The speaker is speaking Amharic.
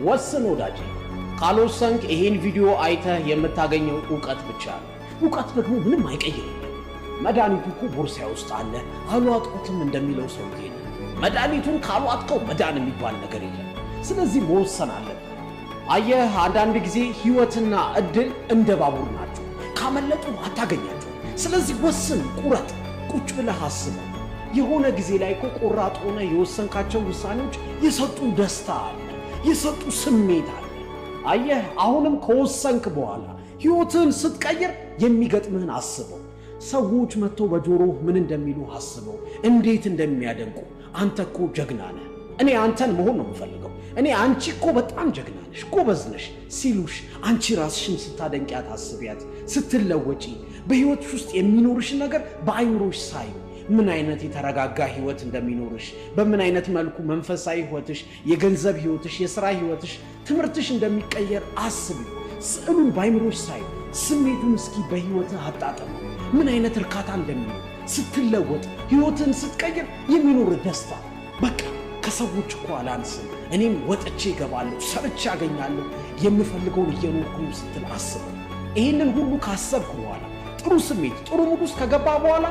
ወስን ወዳጄ። ካልወሰንክ ይሄን ቪዲዮ አይተህ የምታገኘው ዕውቀት ብቻ ነው። ዕውቀት ደግሞ ምንም አይቀይርም። መድኃኒቱ እኮ ቦርሳዬ ውስጥ አለ አልዋጥኩትም እንደሚለው ሰውዬ ነው። መድኃኒቱን ካልዋጥከው መዳን የሚባል ነገር የለም። ስለዚህ መወሰን አለብህ። አየህ፣ አንዳንድ ጊዜ ሕይወትና ዕድል እንደ ባቡር ናቸው። ካመለጡ አታገኛቸው። ስለዚህ ወስን፣ ቁረጥ፣ ቁጭ ብለህ አስበው። የሆነ ጊዜ ላይ እኮ ቆራጥ ሆነ የወሰንካቸው ውሳኔዎች የሰጡ ደስታ አለ፣ የሰጡ ስሜት አለ። አየህ፣ አሁንም ከወሰንክ በኋላ ሕይወትህን ስትቀይር የሚገጥምህን አስበው። ሰዎች መጥተው በጆሮህ ምን እንደሚሉ አስበው፣ እንዴት እንደሚያደንቁ። አንተ እኮ ጀግና ነህ፣ እኔ አንተን መሆን ነው የምፈልገው፣ እኔ አንቺ እኮ በጣም ጀግና ነሽ፣ ጎበዝ ነሽ ሲሉሽ አንቺ ራስሽን ስታደንቂያት አስቢያት። ስትለወጪ በሕይወትሽ ውስጥ የሚኖርሽን ነገር በአይምሮሽ ሳይ ምን አይነት የተረጋጋ ሕይወት እንደሚኖርሽ፣ በምን አይነት መልኩ መንፈሳዊ ሕይወትሽ፣ የገንዘብ ሕይወትሽ፣ የሥራ ሕይወትሽ፣ ትምህርትሽ እንደሚቀየር አስቢ። ስዕሉን በአይምሮሽ ሳይ ስሜቱን እስኪ በሕይወትህ አጣጥም። ምን አይነት እርካታ እንደሚኖር ስትለወጥ፣ ሕይወትን ስትቀይር የሚኖር ደስታ። በቃ ከሰዎች እኮ አላንስም፣ እኔም ወጥቼ እገባለሁ፣ ሰርቼ አገኛለሁ፣ የምፈልገውን እየኖርኩ ስትል አስበው። ይህንን ሁሉ ካሰብክ በኋላ ጥሩ ስሜት፣ ጥሩ ሙድ ውስጥ ከገባ በኋላ